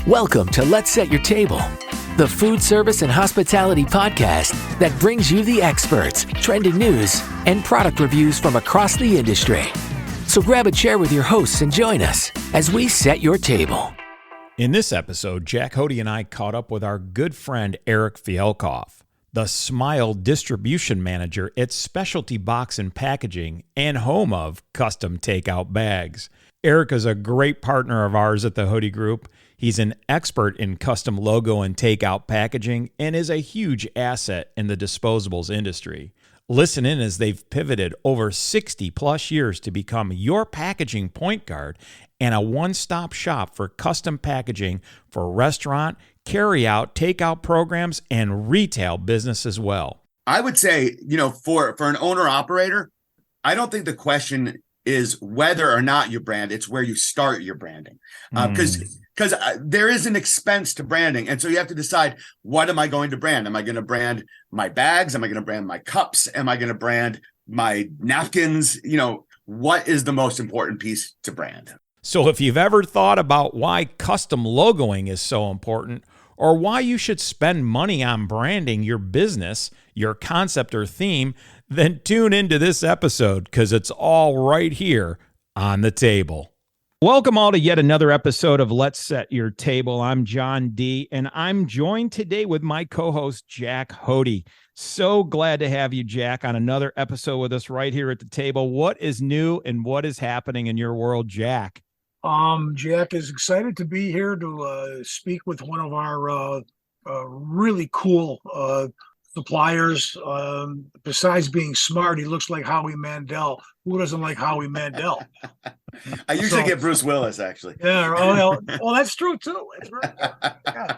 Welcome to Let's Set Your Table, the food service and hospitality podcast that brings you the experts, trending news, and product reviews from across the industry. So grab a chair with your hosts and join us as we set your table. In this episode, Jack Hode and I caught up with our good friend Eric Fialkoff, the Smile Distribution Manager at Specialty Box and Packaging and home of Custom Takeout Bags. Eric is a great partner of ours at the Hode Group. He's an expert in custom logo and takeout packaging and is a huge asset in the disposables industry. Listen in as they've pivoted over 60 plus years to become your packaging point guard and a one-stop shop for custom packaging for restaurant, carry-out, takeout programs, and retail business as well. I would say, for an owner-operator, I don't think the question is whether or not you brand, it's where you start your branding. Because there is an expense to branding. And so you have to decide, what am I going to brand? Am I going to brand my bags? Am I going to brand my cups? Am I going to brand my napkins? What is the most important piece to brand? So if you've ever thought about why custom logoing is so important, or why you should spend money on branding your business, your concept or theme, then tune into this episode because it's all right here on the table. Welcome all to yet another episode of Let's Set Your Table. I'm John D, and I'm joined today with my co-host, Jack Hode. So glad to have you, Jack, on another episode with us right here at the table. What is new and what is happening in your world, Jack? Jack is excited to be here to speak with one of our really cool suppliers. Besides being smart, he looks like Howie Mandel. Who doesn't like Howie Mandel? I usually get Bruce Willis, actually. Yeah. Well, that's true too. It's very good. Yeah.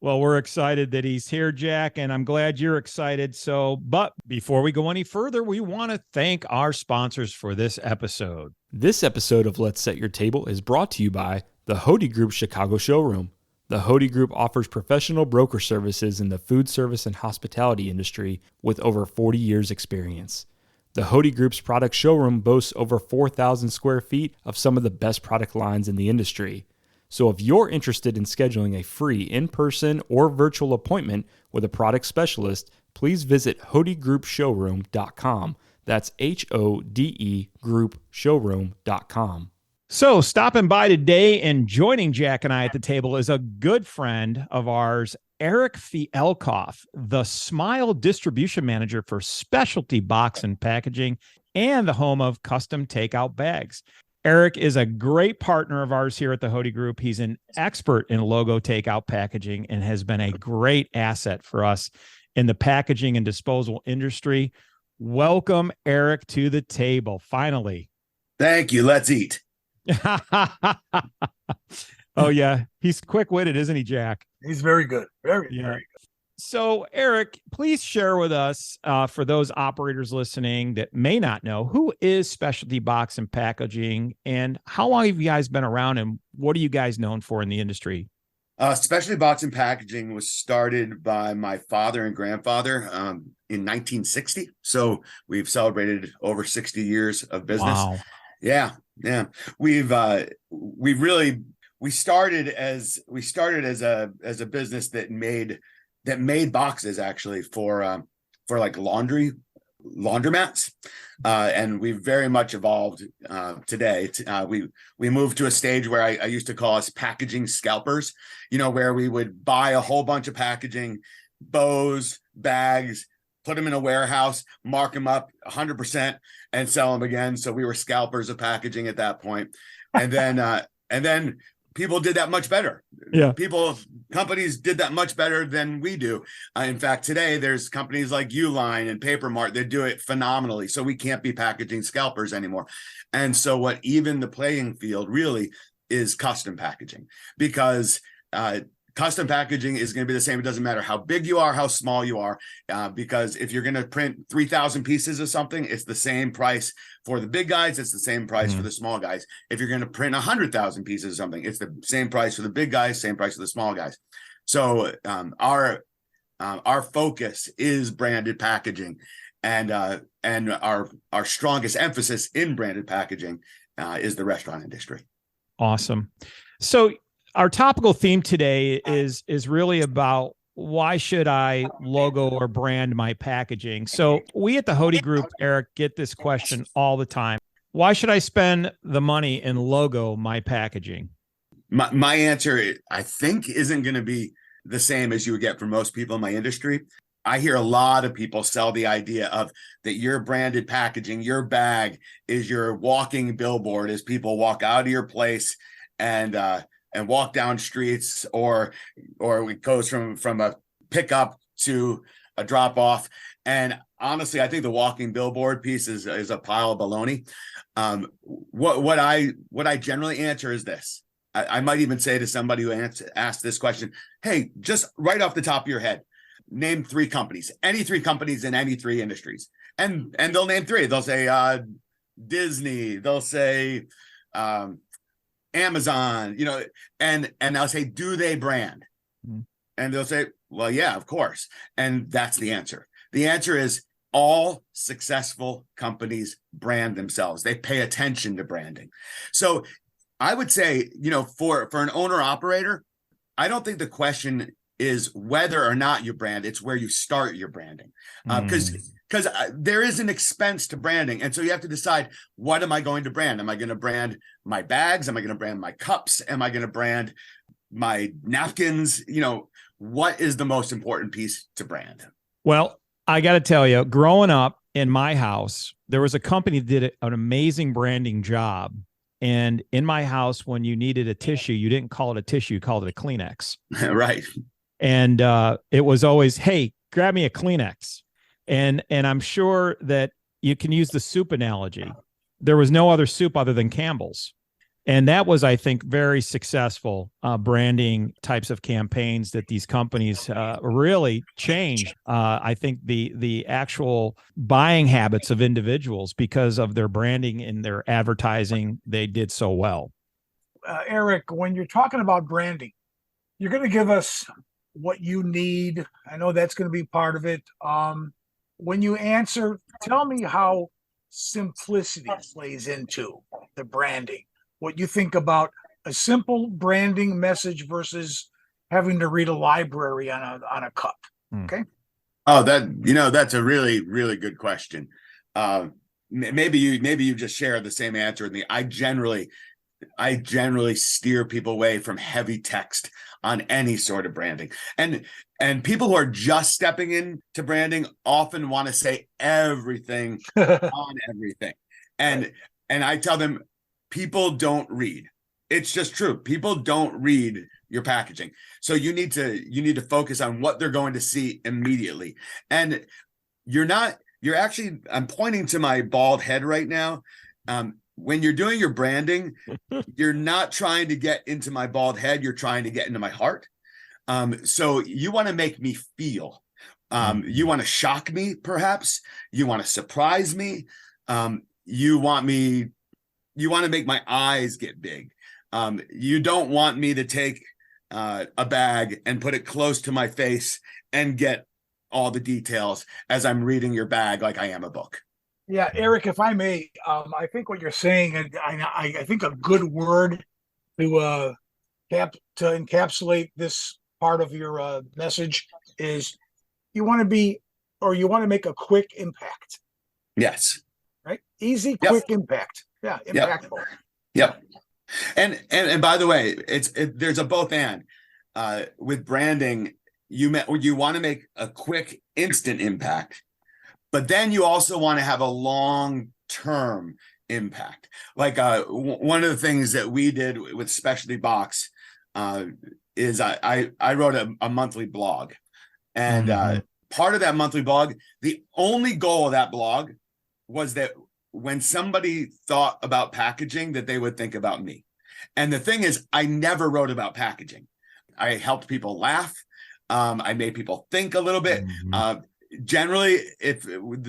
Well, we're excited that he's here, Jack, and I'm glad you're excited. But before we go any further, we want to thank our sponsors for this episode. This episode of Let's Set Your Table is brought to you by the Hode Group Chicago Showroom. The Hode Group offers professional broker services in the food service and hospitality industry with over 40 years experience. The Hode Group's product showroom boasts over 4,000 square feet of some of the best product lines in the industry. So if you're interested in scheduling a free in-person or virtual appointment with a product specialist, please visit hodegroupshowroom.com. That's HODE groupshowroom.com. So stopping by today and joining Jack and I at the table is a good friend of ours, Eric Fialkoff, the Smile Distribution Manager for Specialty Box and Packaging and the home of Custom Takeout Bags. Eric is a great partner of ours here at the Hode Group. He's an expert in logo takeout packaging and has been a great asset for us in the packaging and disposal industry. Welcome, Eric, to the table, finally. Thank you. Let's eat. Oh, yeah. He's quick-witted, isn't he, Jack? He's very good. Very good. So, Eric, please share with us, for those operators listening that may not know, who is Specialty Box and Packaging, and how long have you guys been around, and what are you guys known for in the industry? Specialty Box and Packaging was started by my father and grandfather in 1960. So we've celebrated over 60 years of business. Wow. Yeah. We started as a business that made boxes actually for like laundromats, and we've very much evolved today. We moved to a stage where I used to call us packaging scalpers, where we would buy a whole bunch of packaging, bows, bags, put them in a warehouse, mark them up 100% and sell them again. So we were scalpers of packaging at that point. And then people did that much better. Yeah. Companies did that much better than we do. In fact, today there's companies like Uline and Paper Mart that do it phenomenally. So we can't be packaging scalpers anymore. And so what even the playing field really is custom packaging, because custom packaging is going to be the same. It doesn't matter how big you are, how small you are, because if you're going to print 3,000 pieces of something, it's the same price for the big guys. It's the same price for the small guys. If you're going to print 100,000 pieces of something, it's the same price for the big guys, same price for the small guys. So our focus is branded packaging, and our strongest emphasis in branded packaging is the restaurant industry. Awesome. So Our topical theme today is really about why should I logo or brand my packaging? So we at the Hode Group, Eric, get this question all the time. Why should I spend the money and logo my packaging? My answer, I think, isn't going to be the same as you would get from most people in my industry. I hear a lot of people sell the idea of that your branded packaging, your bag is your walking billboard as people walk out of your place and walk down streets, or it goes from a pickup to a drop off. And honestly, I think the walking billboard piece is a pile of baloney. What I generally answer is this. I might even say to somebody who asked this question, hey, just right off the top of your head, name 3 companies, any 3 companies in any 3 industries. And they'll name 3. They'll say Disney, they'll say Amazon, and I'll say, do they brand? Mm-hmm. And they'll say, well, yeah, of course. And that's the answer. The answer is all successful companies brand themselves. They pay attention to branding. So I would say, for an owner operator, I don't think the question is whether or not you brand, it's where you start your branding. Because there is an expense to branding. And so you have to decide, what am I going to brand? Am I going to brand my bags? Am I going to brand my cups? Am I going to brand my napkins? What is the most important piece to brand? Well, I got to tell you, growing up in my house, there was a company that did an amazing branding job. And in my house, when you needed a tissue, you didn't call it a tissue, you called it a Kleenex. Right. And it was always, hey, grab me a Kleenex. And I'm sure that you can use the soup analogy. There was no other soup other than Campbell's. And that was, I think, very successful branding types of campaigns that these companies really changed. I think the actual buying habits of individuals because of their branding and their advertising, they did so well. Eric, when you're talking about branding, you're going to give us what you need. I know that's going to be part of it. When you answer, tell me how simplicity plays into the branding. What you think about a simple branding message versus having to read a library on a cup. Okay. Oh, that's a really, really good question. Maybe you just share the same answer with me. I generally steer people away from heavy text on any sort of branding. And people who are just stepping into branding often want to say everything on everything. And I tell them, people don't read. It's just true. People don't read your packaging. So you need to focus on what they're going to see immediately. And I'm pointing to my bald head right now. When you're doing your branding, you're not trying to get into my bald head. You're trying to get into my heart. So you want to make me feel. You want to shock me, perhaps. You want to surprise me. You want to make my eyes get big. You don't want me to take a bag and put it close to my face and get all the details as I'm reading your bag like I am a book. Yeah, Eric, if I may, I think what you're saying, and I think a good word to encapsulate this part of your message is you want to make a quick impact. Yes. Right? Easy, quick impact. Yeah, impactful. Yep. And by the way, there's a both and. With branding, you want to make a quick, instant impact, but then you also want to have a long-term impact. Like one of the things that we did with Specialty Box is I wrote a monthly blog, and part of that monthly blog, the only goal of that blog was that when somebody thought about packaging, that they would think about me. And the thing is, I never wrote about packaging. I helped people laugh. I made people think a little bit. Generally,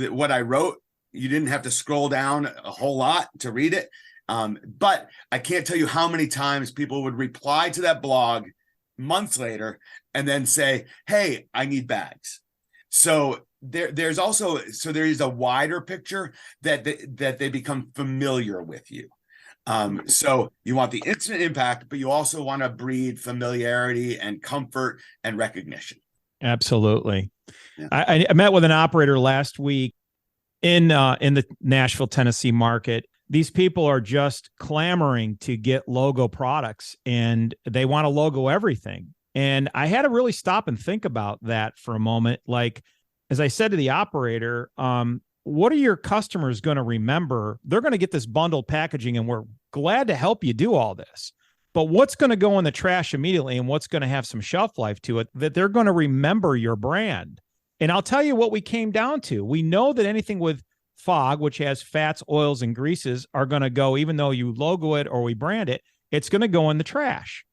what I wrote, you didn't have to scroll down a whole lot to read it. But I can't tell you how many times people would reply to that blog months later and then say, hey, I need bags. So there's a wider picture that they become familiar with you. So you want the instant impact, but you also want to breed familiarity and comfort and recognition. Absolutely. Yeah. I met with an operator last week in the Nashville, Tennessee market. These people are just clamoring to get logo products, and they want to logo everything. And I had to really stop and think about that for a moment. Like, as I said to the operator, what are your customers going to remember? They're going to get this bundled packaging, and we're glad to help you do all this. But what's going to go in the trash immediately, and what's going to have some shelf life to it, that they're going to remember your brand? And I'll tell you what we came down to. We know that anything with fog, which has fats, oils, and greases, are going to go, even though you logo it or we brand it, it's going to go in the trash.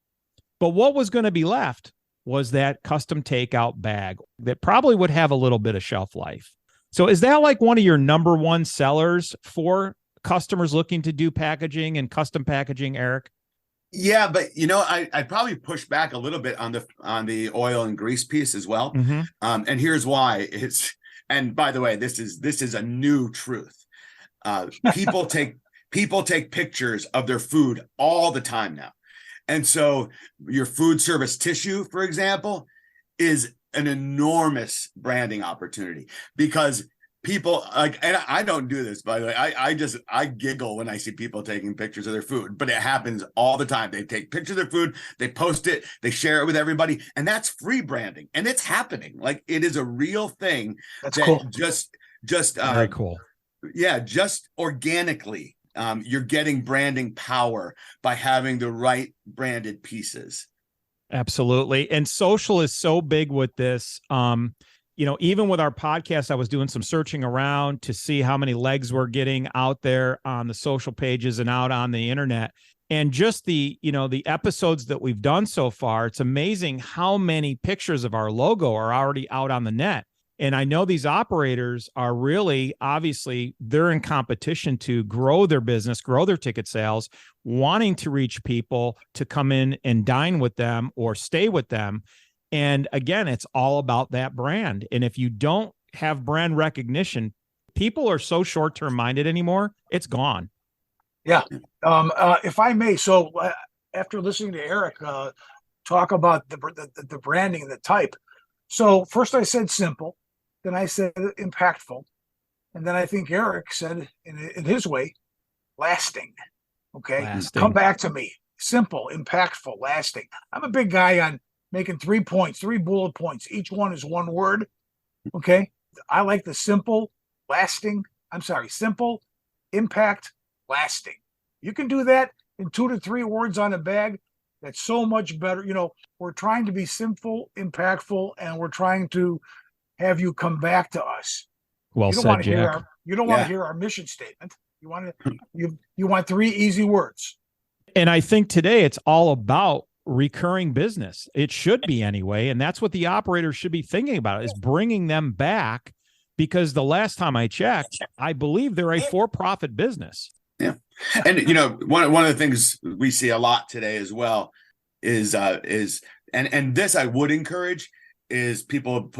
But what was going to be left was that custom takeout bag that probably would have a little bit of shelf life. So is that like one of your number one sellers for customers looking to do packaging and custom packaging, Eric? Yeah, but I'd probably push back a little bit on the oil and grease piece as well. Mm-hmm. And here's why. And by the way, this is a new truth. People take pictures of their food all the time now. And so your food service tissue, for example, is an enormous branding opportunity, because people like, and I don't do this, by the way, I giggle when I see people taking pictures of their food, but it happens all the time. They take pictures of their food, they post it, they share it with everybody, and that's free branding, and it's happening. Like, it is a real thing. That's cool. Just Very cool. Yeah, just organically, you're getting branding power by having the right branded pieces. Absolutely. And social is so big with this. Even with our podcast, I was doing some searching around to see how many legs we're getting out there on the social pages and out on the internet. And just the episodes that we've done so far, it's amazing how many pictures of our logo are already out on the net. And I know these operators are really, obviously, they're in competition to grow their business, grow their ticket sales, wanting to reach people to come in and dine with them or stay with them. And again, it's all about that brand. And if you don't have brand recognition, people are so short-term minded anymore, it's gone. Yeah. If I may, so after listening to Eric talk about the branding and the type, so first I said simple, then I said impactful, and then I think Eric said in his way, lasting. Okay, Lasting. Come back to me. Simple, impactful, lasting. I'm a big guy on making 3 points, 3 bullet points. Each one is one word. Okay, I like the simple, lasting. Simple, impact, lasting. You can do that in 2 to 3 words on a bag. That's so much better. We're trying to be simple, impactful, and we're trying to have you come back to us. Well said, Jack. You don't want to hear our mission statement. You want 3 easy words. And I think today it's all about recurring business. It should be anyway. And that's what the operators should be thinking about, is bringing them back, because the last time I checked, I believe they're a for-profit business. Yeah. And, one of the things we see a lot today as well is this I would encourage, is people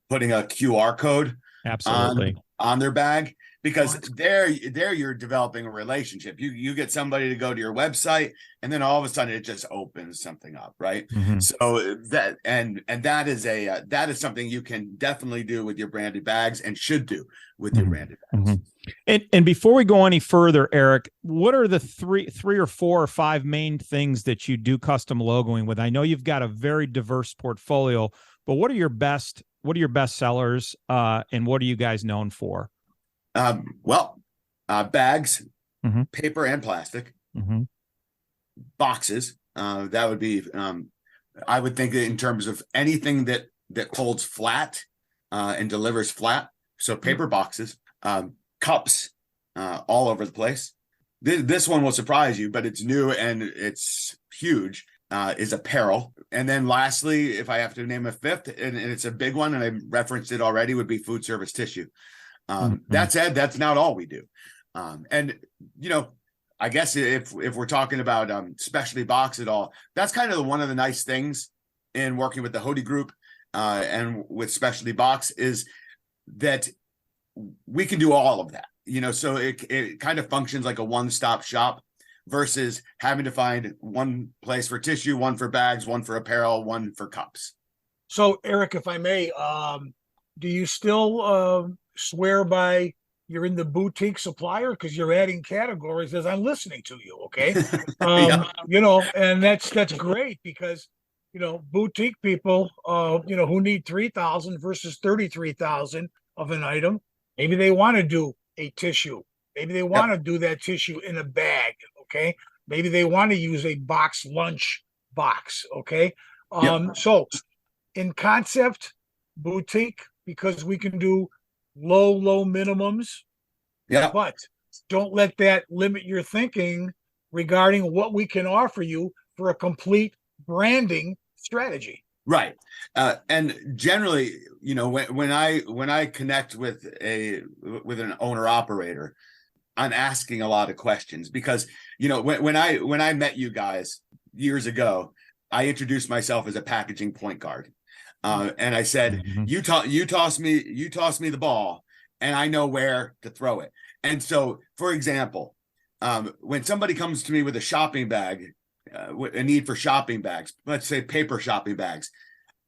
putting a QR code Absolutely on their bag, because there you're developing a relationship. You get somebody to go to your website, and then all of a sudden it just opens something up, right? Mm-hmm. So that is something you can definitely do with your branded bags, and should do with your branded bags. Mm-hmm. And before we go any further, Eric, what are the three or 4 or 5 main things that you do custom logoing with? I know you've got a very diverse portfolio, but what are your best sellers, and what are you guys known for? Bags, mm-hmm. paper and plastic, mm-hmm. boxes. That would be, I would think in terms of anything that holds flat and delivers flat. So paper boxes, cups, all over the place. This one will surprise you, but it's new and it's huge. Is apparel. And then lastly, if I have to name a 5th, and it's a big one, and I referenced it already, would be food service tissue. That said, that's not all we do. And I guess if we're talking about specialty box at all, that's kind of one of the nice things in working with the Hode Group and with specialty box, is that we can do all of that. So it kind of functions like a one-stop shop. versus having to find one place for tissue, one for bags, one for apparel, one for cups. So, Eric, if I may, do you still swear by you're in the boutique supplier? Because you're adding categories as I'm listening to you, okay? Yeah. And that's great because, boutique people, who need 3,000 versus 33,000 of an item, maybe they want to do a tissue. Maybe they want to do that tissue in a bag, okay? Maybe they want to use a box lunch box, okay? So in concept, boutique, because we can do low minimums. Yeah. But don't let that limit your thinking regarding what we can offer you for a complete branding strategy. Right. And generally, when I connect with an owner operator, I'm asking a lot of questions because, when I met you guys years ago, I introduced myself as a packaging point guard. And I said, you toss me the ball and I know where to throw it. And so, for example, when somebody comes to me with a shopping bag, a need for shopping bags, let's say paper shopping bags,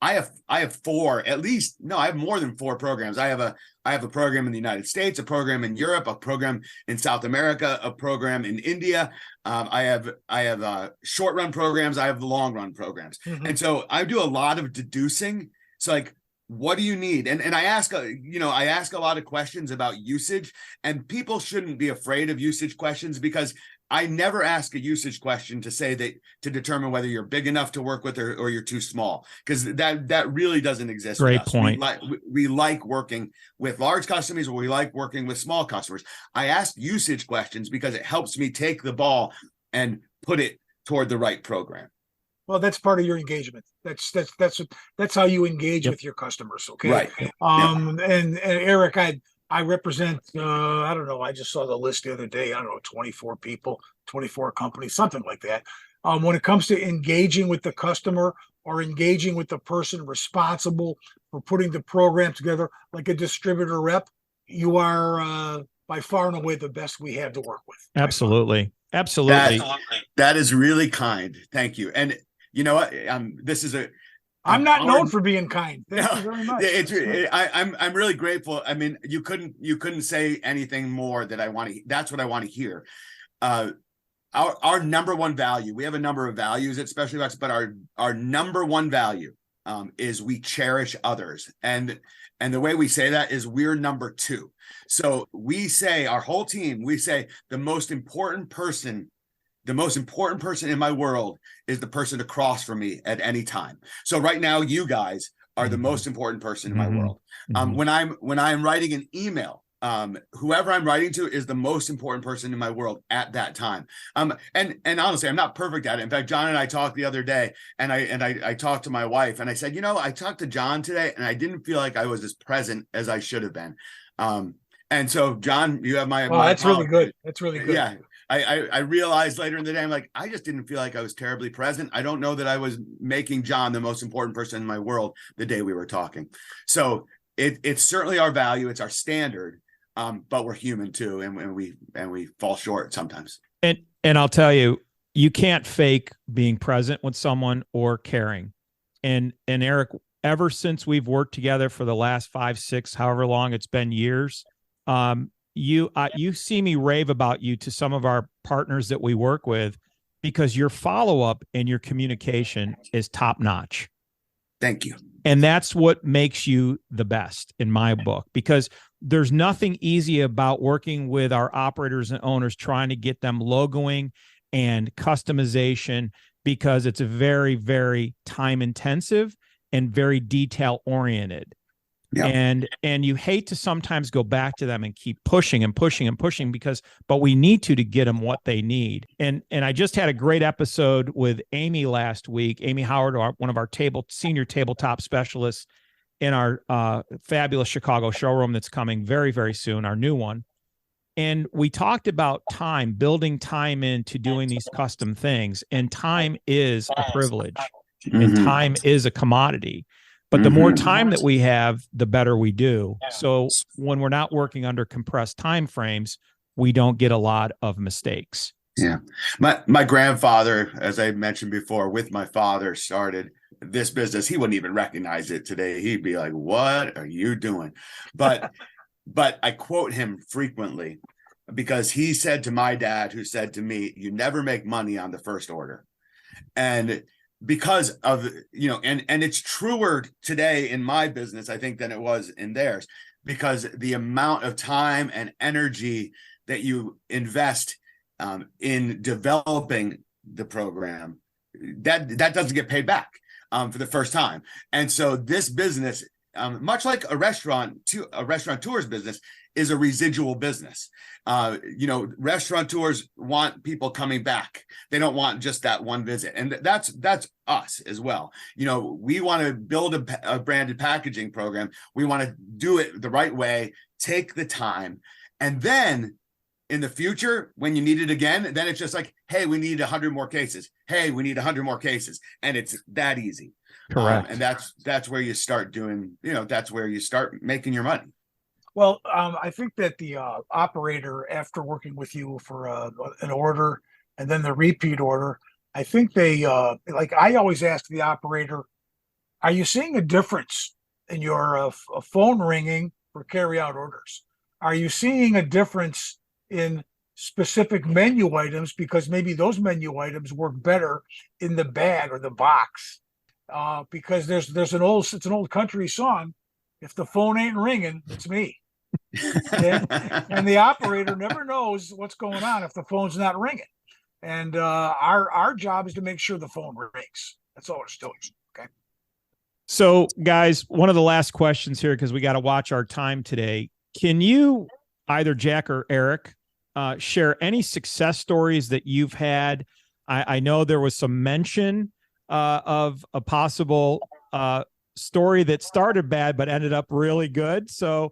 I have four, at least. No, I have more than four programs. I have a program in the United States, a program in Europe, a program in South America, a program in India. I have short run programs. I have the long run programs. Mm-hmm. And so I do a lot of deducing. It's like, what do you need? And I ask a lot of questions about usage, and people shouldn't be afraid of usage questions because I never ask a usage question to determine whether you're big enough to work with or you're too small, because that really doesn't exist. Great point. We like working with large customers, or we like working with small customers. I ask usage questions because it helps me take the ball and put it toward the right program. Well, that's part of your engagement. That's how you engage with your customers. Okay. Right. And Eric, I represent, I don't know, I just saw the list the other day, 24 people, 24 companies, something like that. When it comes to engaging with the customer or engaging with the person responsible for putting the program together, like a distributor rep, you are by far and away the best we have to work with. Absolutely. Absolutely. That is really kind. Thank you. And you know what? I'm not known for being kind. Thank you very much. I'm really grateful. I mean, you couldn't say anything more that I want to. That's what I want to hear. Our number one value. We have a number of values at Specialty Box, but our number one value is we cherish others, and the way we say that is we're number two. So we say, our whole team, we say the most important person in my world is the person across from me at any time. So right now, you guys are the most important person in my world. When I'm writing an email, whoever I'm writing to is the most important person in my world at that time. And honestly, I'm not perfect at it. In fact, John and I talked the other day, and I talked to my wife, and I said, I talked to John today, and I didn't feel like I was as present as I should have been. And so, John, you have my. Oh, that's really good. That's really good. Yeah. I realized later in the day, I'm like, I just didn't feel like I was terribly present. I don't know that I was making John the most important person in my world the day we were talking. So it's certainly our value. It's our standard, but we're human too. And we fall short sometimes. And I'll tell you, you can't fake being present with someone or caring. And Eric, ever since we've worked together for the last 5, 6, however long it's been years, you see me rave about you to some of our partners that we work with because your follow-up and your communication is top notch. Thank you. And that's what makes you the best in my book, because there's nothing easy about working with our operators and owners, trying to get them logoing and customization, because it's a very, very time intensive and very detail oriented. Yep. And you hate to sometimes go back to them and keep pushing and pushing and pushing but we need to get them what they need. And I just had a great episode with Amy last week, Amy Howard, one of our senior tabletop specialists in our fabulous Chicago showroom that's coming very, very soon, our new one. And we talked about time, building time into doing these custom things. And time is a privilege, and time is a commodity. But the more time that we have, the better we do. So when we're not working under compressed time frames, we don't get a lot of mistakes. Yeah. My grandfather, as I mentioned before, with my father, started this business. He wouldn't even recognize it today. He'd be like, "What are you doing?" But I quote him frequently because he said to my dad, who said to me, "You never make money on the first order." And because of, and it's truer today in my business, I think, than it was in theirs, because the amount of time and energy that you invest in developing the program, that doesn't get paid back for the first time. And so this business, much like a restaurateur's business, is a residual business. Restaurateurs want people coming back. They don't want just that one visit. And that's us as well. We want to build a branded packaging program. We want to do it the right way, take the time. And then in the future, when you need it again, then it's just like, hey, we need 100 more cases. Hey, we need 100 more cases. And it's that easy. Correct. And that's where you start doing, that's where you start making your money. Well, I think that the operator, after working with you for an order and then the repeat order, I think they, like I always ask the operator, are you seeing a difference in your phone ringing for carry-out orders? Are you seeing a difference in specific menu items, because maybe those menu items work better in the bag or the box? Because it's an old country song. If the phone ain't ringing, it's me. And the operator never knows what's going on if the phone's not ringing. And our job is to make sure the phone rings. That's all it's doing. Okay. So, guys, one of the last questions here, because we got to watch our time today. Can you, either Jack or Eric, share any success stories that you've had? I know there was some mention of a possible story that started bad but ended up really good. So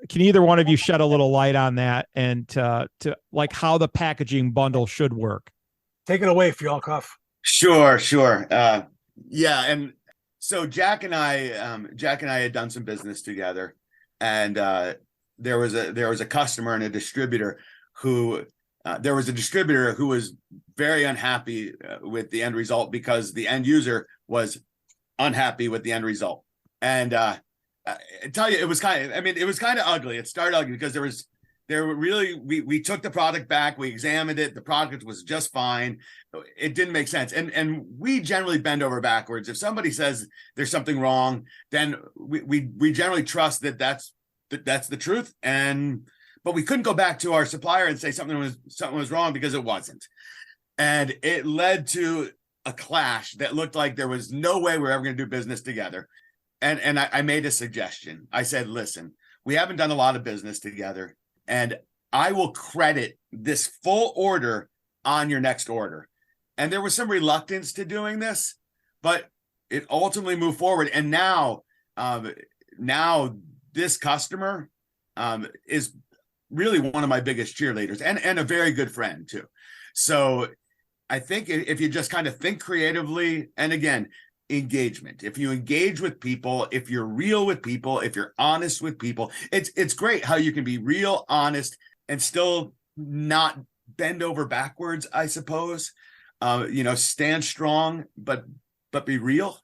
can either one of you shed a little light on that, and to like how the packaging bundle should work? Take it away, Fialkoff. Sure. Yeah. And so Jack and I had done some business together, and there was a customer and a distributor who was very unhappy with the end result, because the end user was unhappy with the end result. And I tell you, it was kind of ugly. It started ugly because we took the product back, we examined it, the product was just fine. It didn't make sense. And we generally bend over backwards. If somebody says there's something wrong, then we generally trust that that's the truth. But we couldn't go back to our supplier and say something was wrong, because it wasn't. And it led to a clash that looked like there was no way we were ever going to do business together. And I made a suggestion. I said, listen, we haven't done a lot of business together, and I will credit this full order on your next order. And there was some reluctance to doing this, but it ultimately moved forward. And now this customer is really one of my biggest cheerleaders, and a very good friend too. So I think if you just kind of think creatively, and again, engagement, if you engage with people, if you're real with people, if you're honest with people, it's great how you can be real, honest, and still not bend over backwards, I suppose. Stand strong, but be real.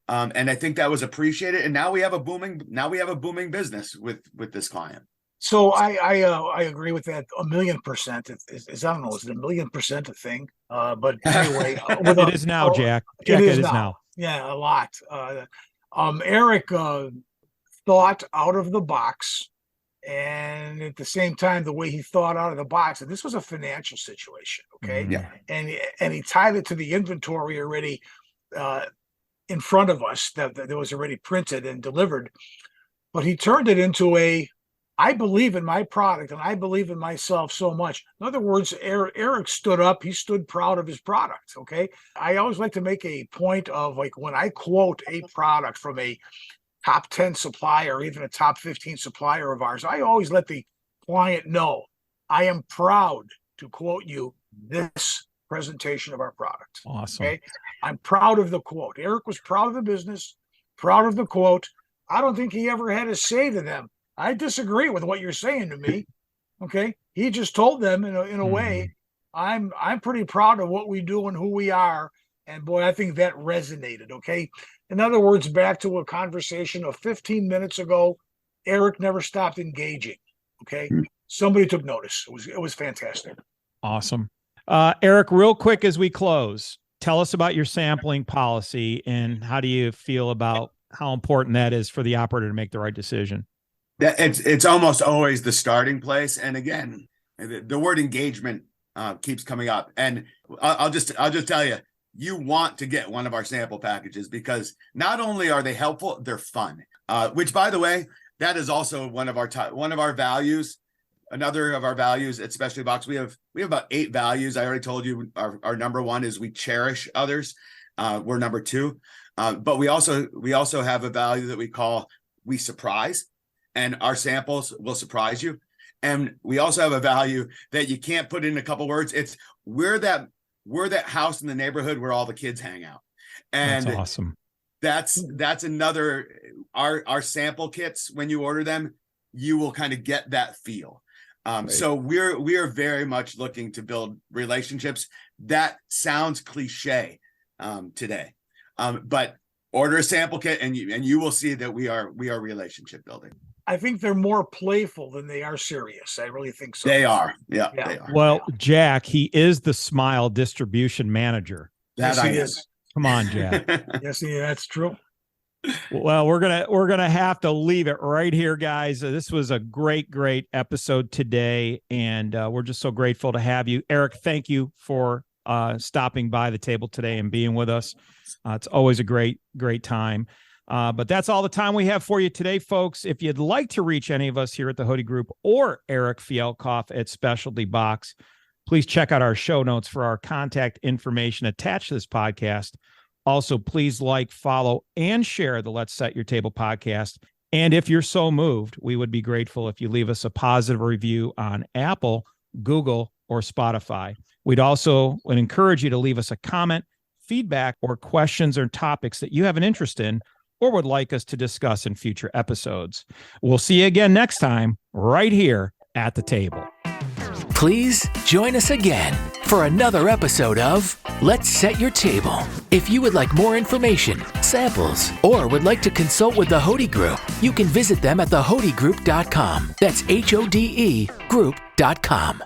And I think that was appreciated. And now we have a booming business with this client. So I agree with that 1,000,000%. Is I don't know, is it 1,000,000% a thing? But anyway, it is now, Jack. Jack, it is now. Yeah, a lot. Eric thought out of the box, and at the same time, the way he thought out of the box, and this was a financial situation, okay? Yeah. And he tied it to the inventory already in front of us that was already printed and delivered, but he turned it into I believe in my product, and I believe in myself so much. In other words, Eric stood up. He stood proud of his product, okay? I always like to make a point of, like, when I quote a product from a top 10 supplier, or even a top 15 supplier of ours, I always let the client know, I am proud to quote you this presentation of our product. Awesome. Okay? I'm proud of the quote. Eric was proud of the business, proud of the quote. I don't think he ever had to say to them, I disagree with what you're saying to me. Okay. He just told them in a way, I'm pretty proud of what we do and who we are. And boy, I think that resonated. Okay. In other words, back to a conversation of 15 minutes ago, Eric never stopped engaging. Okay. Somebody took notice. It was fantastic. Awesome. Eric, real quick as we close, tell us about your sampling policy and how do you feel about how important that is for the operator to make the right decision? It's almost always the starting place. And again, the word engagement keeps coming up. And I'll just tell you, you want to get one of our sample packages because not only are they helpful, they're fun. Which, by the way, that is also one of our values. Another of our values at Specialty Box, we have about 8 values. I already told you our number 1 is we cherish others. We're number 2, but we also have a value that we call we surprise, and our samples will surprise you. And we also have a value that you can't put in a couple words. It's we're that house in the neighborhood where all the kids hang out. And that's awesome. That's another, our sample kits, when you order them, you will kind of get that feel. Right. So we are very much looking to build relationships. That sounds cliche today, but order a sample kit and you will see that we are relationship building. I think they're more playful than they are serious. I really think so. They are. Yeah. They are. Well, Jack, he is the Smile distribution manager. Yes, he is. Come on, Jack. Yes, that's true. Well, we're gonna have to leave it right here, guys. This was a great episode today, and we're just so grateful to have you, Eric. Thank you for stopping by the table today and being with us. It's always a great time. But that's all the time we have for you today, folks. If you'd like to reach any of us here at the Hode Group or Eric Fialkoff at Specialty Box, please check out our show notes for our contact information attached to this podcast. Also, please like, follow, and share the Let's Set Your Table podcast. And if you're so moved, we would be grateful if you leave us a positive review on Apple, Google, or Spotify. We'd also encourage you to leave us a comment, feedback, or questions or topics that you have an interest in or would like us to discuss in future episodes. We'll see you again next time, right here at the table. Please join us again for another episode of Let's Set Your Table. If you would like more information, samples, or would like to consult with the Hode Group, you can visit them at thehodegroup.com. That's HODE group.com.